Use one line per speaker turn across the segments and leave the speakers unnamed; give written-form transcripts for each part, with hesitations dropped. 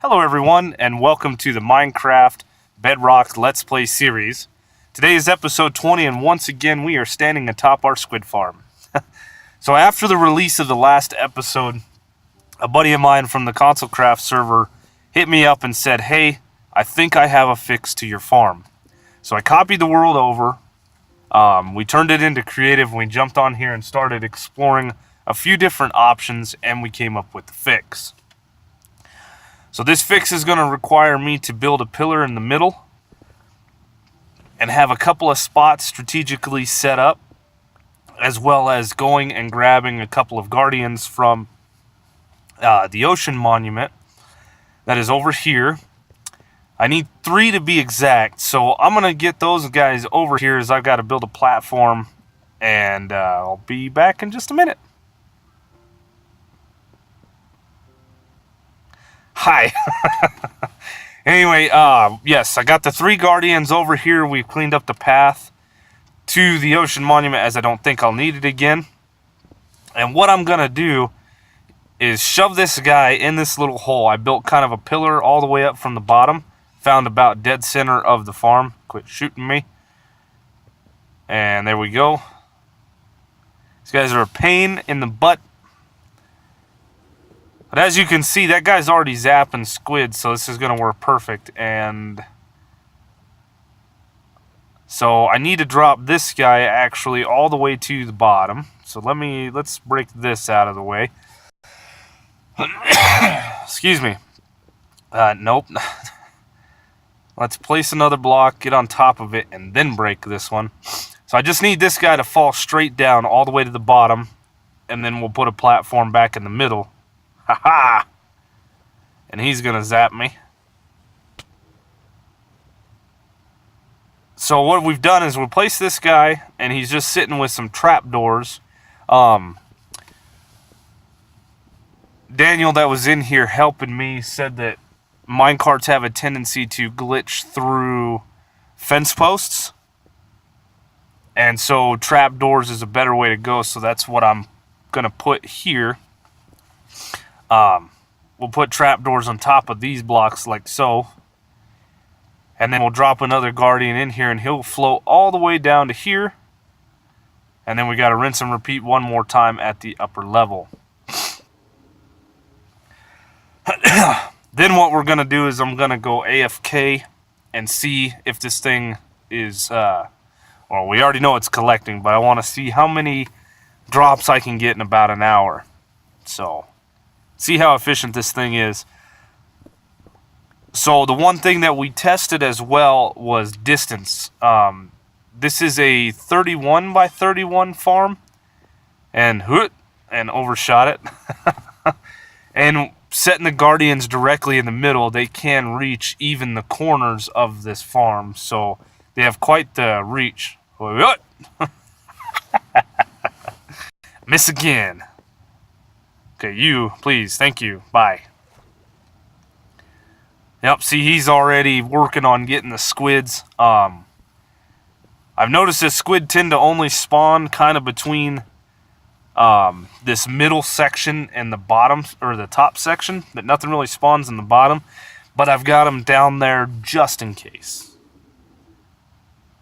Hello everyone, and welcome to the Minecraft Bedrock Let's Play series. Today is episode 20, and once again we are standing atop our Squid Farm. So after the release of the last episode, a buddy of mine from the ConsoleCraft server hit me up and said, "Hey, I think I have a fix to your farm." So I copied the world over, we turned it into creative, and we jumped on here and started exploring a few different options, and we came up with the fix. So this fix is going to require me to build a pillar in the middle and have a couple of spots strategically set up, as well as going and grabbing a couple of guardians from the ocean monument that is over here. I need 3 to be exact, so I'm going to get those guys over here as I've got to build a platform, and I'll be back in just a minute. Hi. Anyway, yes, I got the 3 guardians over here. We've cleaned up the path to the ocean monument, as I don't think I'll need it again. And what I'm going to do is shove this guy in this little hole. I built kind of a pillar all the way up from the bottom. Found about dead center of the farm. Quit shooting me. And there we go. These guys are a pain in the butt. But as you can see, that guy's already zapping squid, so this is going to work perfect. And so I need to drop this guy actually all the way to the bottom. So let's break this out of the way. Excuse me. Nope. Let's place another block, get on top of it, and then break this one. So I just need this guy to fall straight down all the way to the bottom, and then we'll put a platform back in the middle. Haha! And he's gonna zap me. So what we've done is we'll place this guy, and he's just sitting with some trapdoors. Daniel, that was in here helping me, said that minecarts have a tendency to glitch through fence posts, and so trapdoors is a better way to go. So that's what I'm gonna put here. We'll put trapdoors on top of these blocks like so. And then we'll drop another guardian in here, and he'll float all the way down to here. And then we got to rinse and repeat one more time at the upper level. Then what we're going to do is I'm going to go AFK and see if this thing is, well, we already know it's collecting, but I want to see how many drops I can get in about an hour. So see how efficient this thing is. So the one thing that we tested as well was distance. This is a 31 by 31 farm, and overshot it. And setting the guardians directly in the middle, they can reach even the corners of this farm. So they have quite the reach. Miss again. Okay, you, please, thank you, bye. Yep, see, he's already working on getting the squids. I've noticed that squid tend to only spawn kind of between this middle section and the bottom, or the top section, that nothing really spawns in the bottom, but I've got them down there just in case.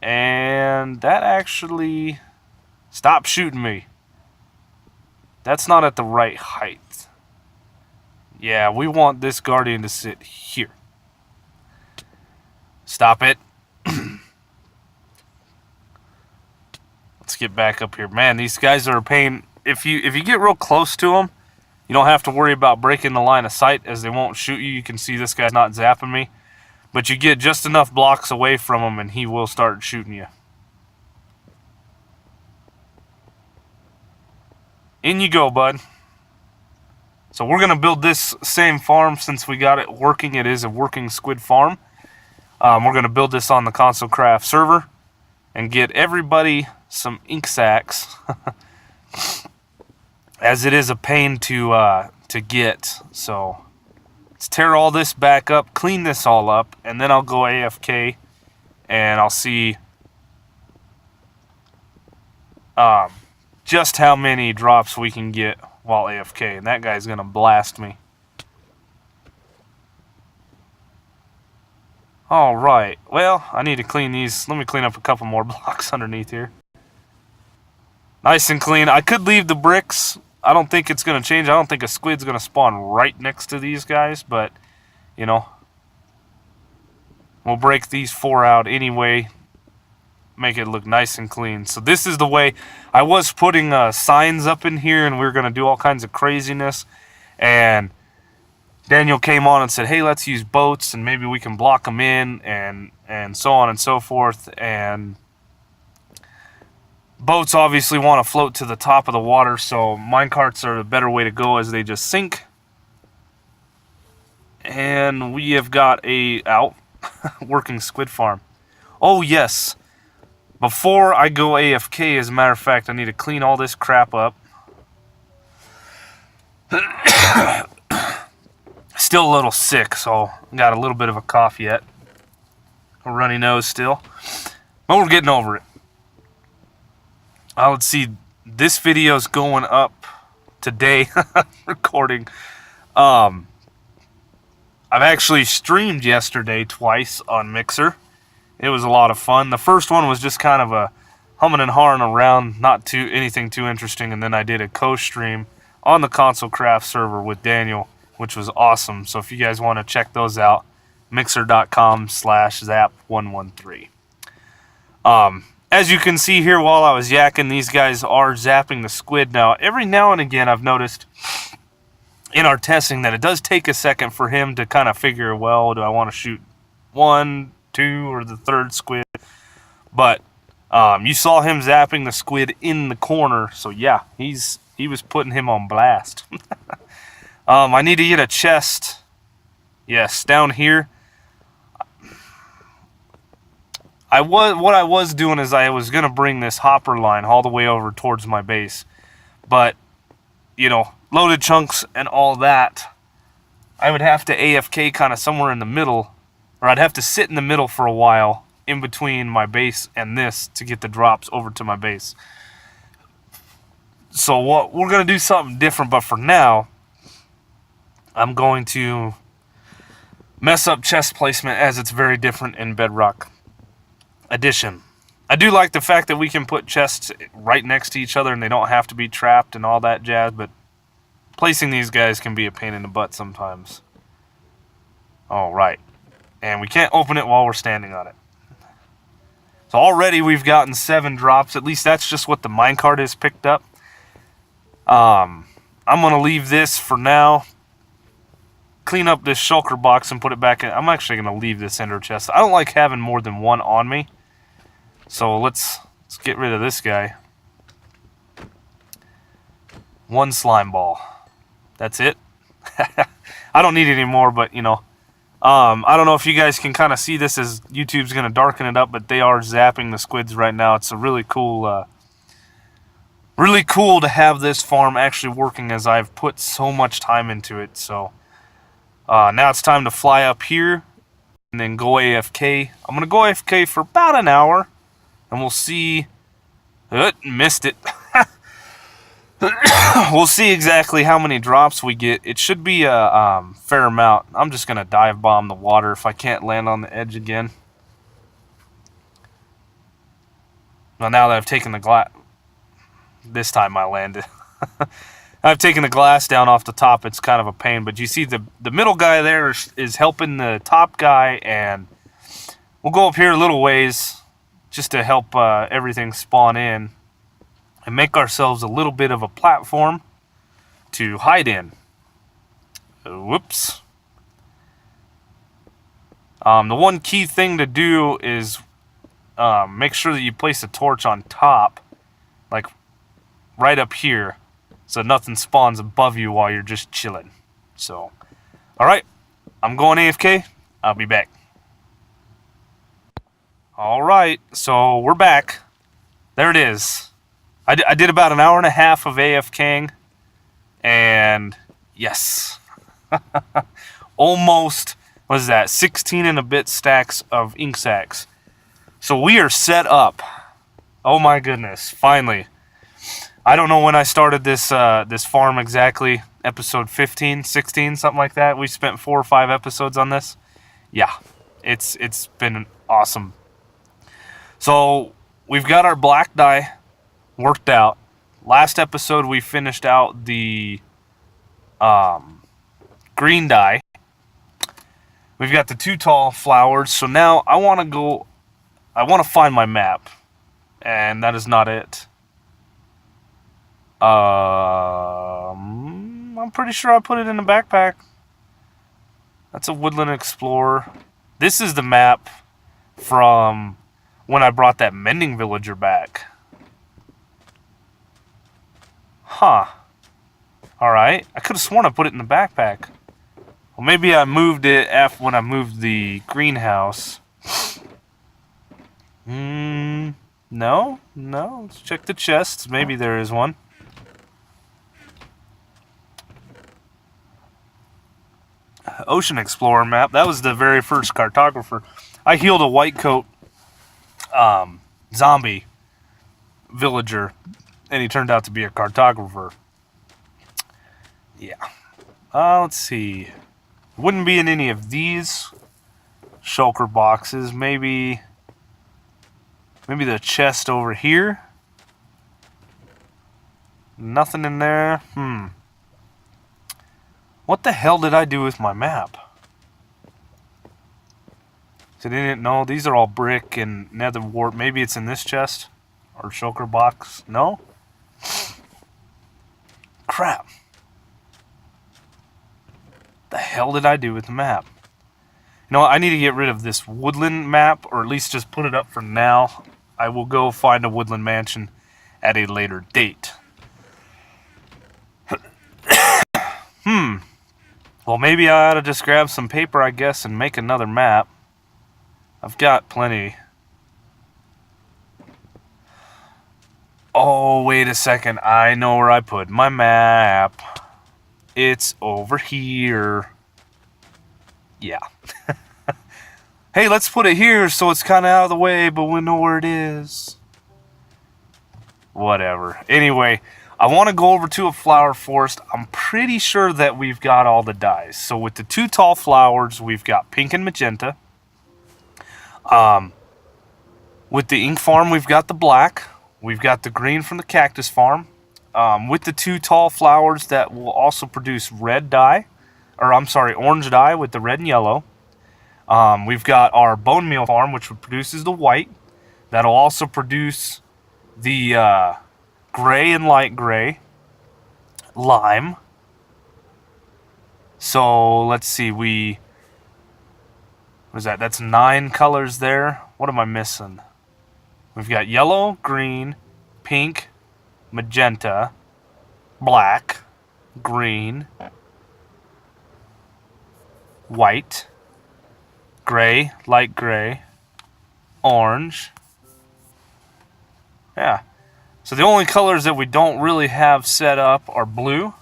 And that actually... Stop shooting me. That's not at the right height. Yeah, we want this guardian to sit here. Stop it. Let's get back up here. Man, these guys are a pain. If you get real close to them, you don't have to worry about breaking the line of sight, as they won't shoot you. You can see this guy's not zapping me. But you get just enough blocks away from him, and he will start shooting you. In you go, bud. So we're going to build this same farm since we got it working. It is a working squid farm. We're going to build this on the ConsoleCraft server and get everybody some ink sacks, as it is a pain to get. So let's tear all this back up, clean this all up, and then I'll go AFK and I'll see just how many drops we can get while AFK, and that guy's gonna blast me. Alright, well, I need to clean these. Let me clean up a couple more blocks underneath here. Nice and clean. I could leave the bricks. I don't think it's going to change. I don't think a squid's going to spawn right next to these guys, but, you know, we'll break these 4 out anyway. Make it look nice and clean. So this is the way. I was putting signs up in here, and we were going to do all kinds of craziness, and Daniel came on and said, hey, let's use boats, and maybe we can block them in, and so on and so forth. And boats obviously want to float to the top of the water, so minecarts are the better way to go as they just sink. And we have got a working squid farm. Oh, yes. Before I go AFK, as a matter of fact, I need to clean all this crap up. Still a little sick, so got a little bit of a cough yet. A runny nose still. But we're getting over it. Let's see. This video's going up today. Recording. I've actually streamed yesterday twice on Mixer. It was a lot of fun. The first one was just kind of a humming and hawing around, not anything too interesting, and then I did a co-stream on the Console Craft server with Daniel, which was awesome. So if you guys want to check those out, mixer.com/zap113. As you can see here while I was yakking, these guys are zapping the squid. Now, every now and again, I've noticed in our testing that it does take a second for him to kind of figure, well, do I want to shoot 1, 2, or the 3rd squid? But you saw him zapping the squid in the corner, so yeah, he was putting him on blast. I need to get a chest. Yes, down here. What I was doing is I was going to bring this hopper line all the way over towards my base. But, you know, loaded chunks and all that, I would have to AFK kind of somewhere in the middle, or I'd have to sit in the middle for a while in between my base and this to get the drops over to my base. So we're going to do something different, but for now, I'm going to mess up chest placement as it's very different in Bedrock Edition. I do like the fact that we can put chests right next to each other and they don't have to be trapped and all that jazz, but placing these guys can be a pain in the butt sometimes. Alright. And we can't open it while we're standing on it. So already we've gotten 7 drops. At least that's just what the minecart has picked up. I'm going to leave this for now. Clean up this shulker box and put it back in. I'm actually going to leave this ender chest. I don't like having more than one on me. So let's get rid of this guy. 1 slime ball. That's it. I don't need any more, but you know. I don't know if you guys can kind of see this as YouTube's going to darken it up, but they are zapping the squids right now. It's a really cool to have this farm actually working as I've put so much time into it. So now it's time to fly up here and then go AFK. I'm going to go AFK for about an hour and we'll see. Missed it. We'll see exactly how many drops we get. It should be a fair amount. I'm just going to dive bomb the water if I can't land on the edge again. Well, now that I've taken the glass... This time I landed. I've taken the glass down off the top. It's kind of a pain. But you see the middle guy there is helping the top guy. And we'll go up here a little ways just to help everything spawn in. And make ourselves a little bit of a platform to hide in. Whoops. The one key thing to do is make sure that you place a torch on top, like right up here, so nothing spawns above you while you're just chilling. So, alright, I'm going AFK. I'll be back. Alright, so we're back. There it is. I did about an hour and a half of AFKing, and yes, almost, what is that, 16 and a bit stacks of ink sacs. So we are set up. Oh my goodness, finally. I don't know when I started this this farm exactly, episode 15, 16, something like that. We spent 4 or 5 episodes on this. Yeah, It's been awesome. So we've got our black dye worked out. Last episode we finished out the green dye. We've got the 2 tall flowers. So now I want to find my map, and that is not it. I'm pretty sure I put it in the backpack. That's a Woodland Explorer. This is the map from when I brought that mending villager back. Huh. Alright. I could have sworn I put it in the backpack. Well, maybe I moved it after when I moved the greenhouse. No. Let's check the chests. Maybe there is one. Ocean Explorer map. That was the very first cartographer. I healed a white coat zombie villager, and he turned out to be a cartographer. Yeah. Let's see. Wouldn't be in any of these shulker boxes. Maybe the chest over here. Nothing in there. What the hell did I do with my map? So I didn't know. These are all brick and nether wart. Maybe it's in this chest or shulker box. No? Crap. The hell did I do with the map? You know what? I need to get rid of this woodland map, or at least just put it up for now. I will go find a woodland mansion at a later date. Well, maybe I ought to just grab some paper, I guess, and make another map. I've got plenty. Oh, wait a second. I know where I put my map. It's over here. Yeah. Hey, let's put it here so it's kind of out of the way, but we know where it is. Whatever. Anyway, I want to go over to a flower forest. I'm pretty sure that we've got all the dyes. So with the 2 tall flowers, we've got pink and magenta. With the ink farm, we've got the black. We've got the green from the cactus farm. With the 2 tall flowers, that will also produce red dye. Or, I'm sorry, orange dye with the red and yellow. We've got our bone meal farm, which produces the white. That'll also produce the gray and light gray, lime. So let's see, what is that? That's 9 colors there. What am I missing? We've got yellow, green, pink, magenta, black, green, white, gray, light gray, orange. Yeah. So the only colors that we don't really have set up are blue.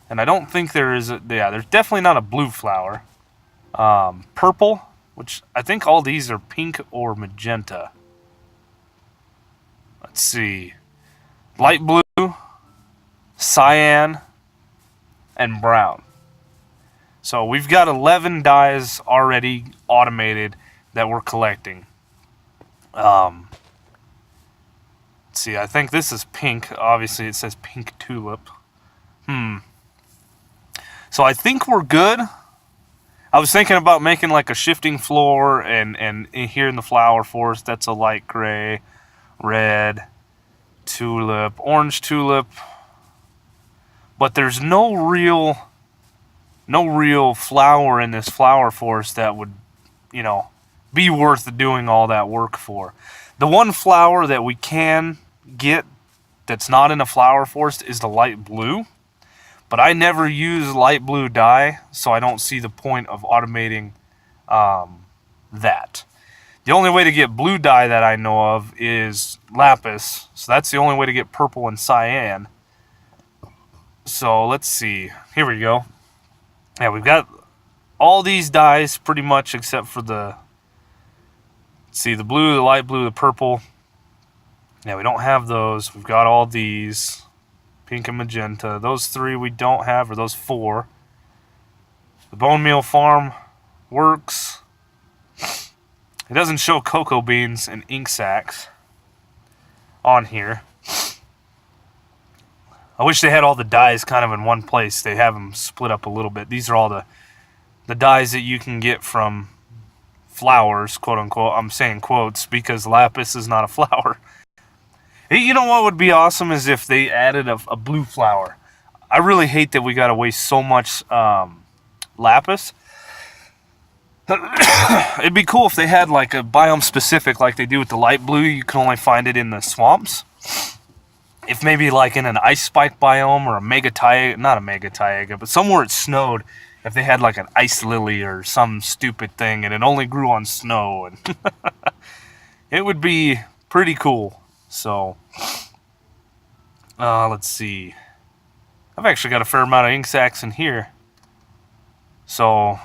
And I don't think there's definitely not a blue flower. Purple, which I think all these are pink or magenta. Let's see. Light blue, cyan, and brown. So we've got 11 dyes already automated that we're collecting. Let's see, I think this is pink. Obviously, it says pink tulip. So I think we're good. I was thinking about making like a shifting floor, and here in the flower forest, that's a light gray, red, tulip, orange tulip. But there's no real flower in this flower forest that would, be worth doing all that work for. The one flower that we can get that's not in a flower forest is the light blue. But I never use light blue dye, so I don't see the point of automating that. The only way to get blue dye that I know of is lapis. So that's the only way to get purple and cyan. So let's see. Here we go. Yeah, we've got all these dyes pretty much except for the blue, the light blue, the purple. Yeah, we don't have those. We've got all these. Pink and magenta. Those 3 we don't have, or those 4. The bone meal farm works. It doesn't show cocoa beans and ink sacs on here. I wish they had all the dyes kind of in one place. They have them split up a little bit. These are all the dyes that you can get from flowers, quote unquote. I'm saying quotes because lapis is not a flower. Hey, you know what would be awesome is if they added a blue flower. I really hate that we got to waste so much lapis. It'd be cool if they had like a biome specific like they do with the light blue. You can only find it in the swamps. If maybe like in an ice spike biome or a mega taiga, not a mega taiga, but somewhere it snowed, if they had like an ice lily or some stupid thing and it only grew on snow, and it would be pretty cool. So let's see. I've actually got a fair amount of ink sacs in here. So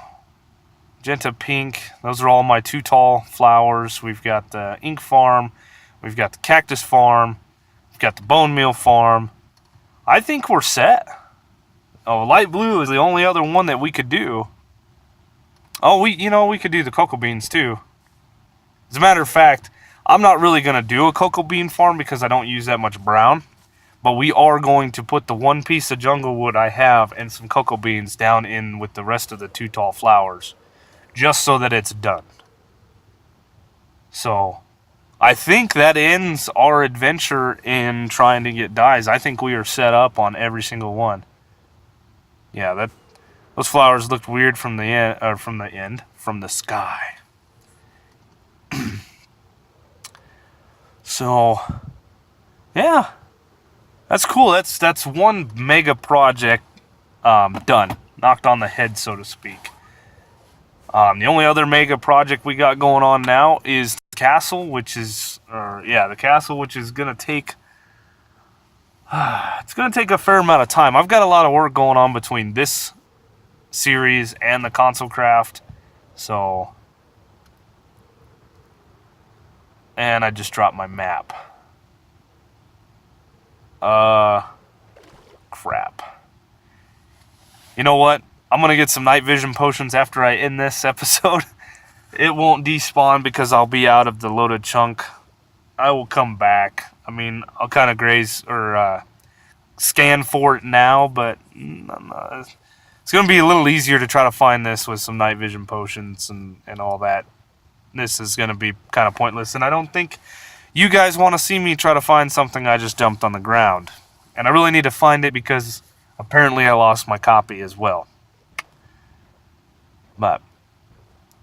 Magenta Pink, those are all my too tall flowers. We've got the Ink Farm, we've got the Cactus Farm, we've got the Bone Meal Farm. I think we're set. Oh, light blue is the only other one that we could do. Oh, we could do the cocoa beans too. As a matter of fact, I'm not really going to do a cocoa bean farm because I don't use that much brown. But we are going to put the one piece of jungle wood I have and some cocoa beans down in with the rest of the too tall flowers. Just so that it's done. So, I think that ends our adventure in trying to get dyes. I think we are set up on every single one. Yeah, those flowers looked weird from the from the sky. So, yeah, that's cool. That's one mega project done, knocked on the head, so to speak. The only other mega project we got going on now is the castle, which is gonna take. It's gonna take a fair amount of time. I've got a lot of work going on between this series and the console craft, so. And I just dropped my map. Crap. You know what? I'm going to get some night vision potions after I end this episode. It won't despawn because I'll be out of the loaded chunk. I will come back. I mean, I'll kind of graze or scan for it now, but it's going to be a little easier to try to find this with some night vision potions and all that. This is going to be kind of pointless, and I don't think you guys want to see me try to find something I just dumped on the ground. And I really need to find it because apparently I lost my copy as well. But,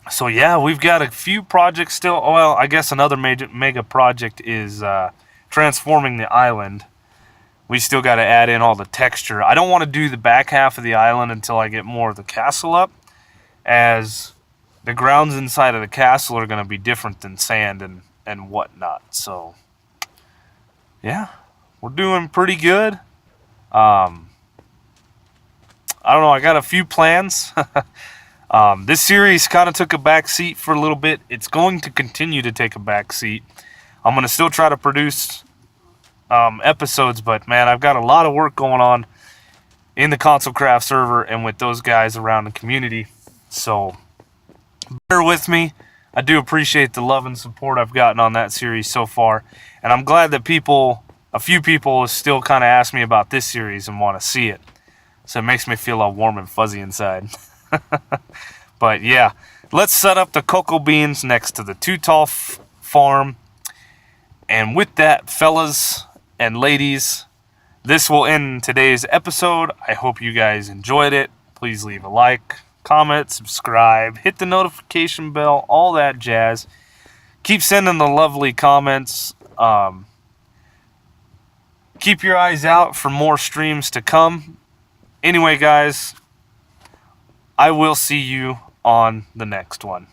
so yeah, we've got a few projects still. Well, I guess another mega project is transforming the island. We still got to add in all the texture. I don't want to do the back half of the island until I get more of the castle up, as the grounds inside of the castle are going to be different than sand and whatnot. So, yeah, we're doing pretty good. I don't know, I got a few plans. This series kind of took a back seat for a little bit. It's going to continue to take a back seat. I'm going to still try to produce episodes, but man, I've got a lot of work going on in the Console Craft server and with those guys around the community. So, bear with me. I do appreciate the love and support I've gotten on that series so far. And I'm glad that a few people still kind of ask me about this series and want to see it. So it makes me feel all warm and fuzzy inside. But yeah, let's set up the cocoa beans next to the too tall farm. And with that, fellas and ladies, this will end today's episode. I hope you guys enjoyed it. Please leave a like, comment, subscribe, hit the notification bell, all that jazz. Keep sending the lovely comments. Keep your eyes out for more streams to come. Anyway, guys, I will see you on the next one.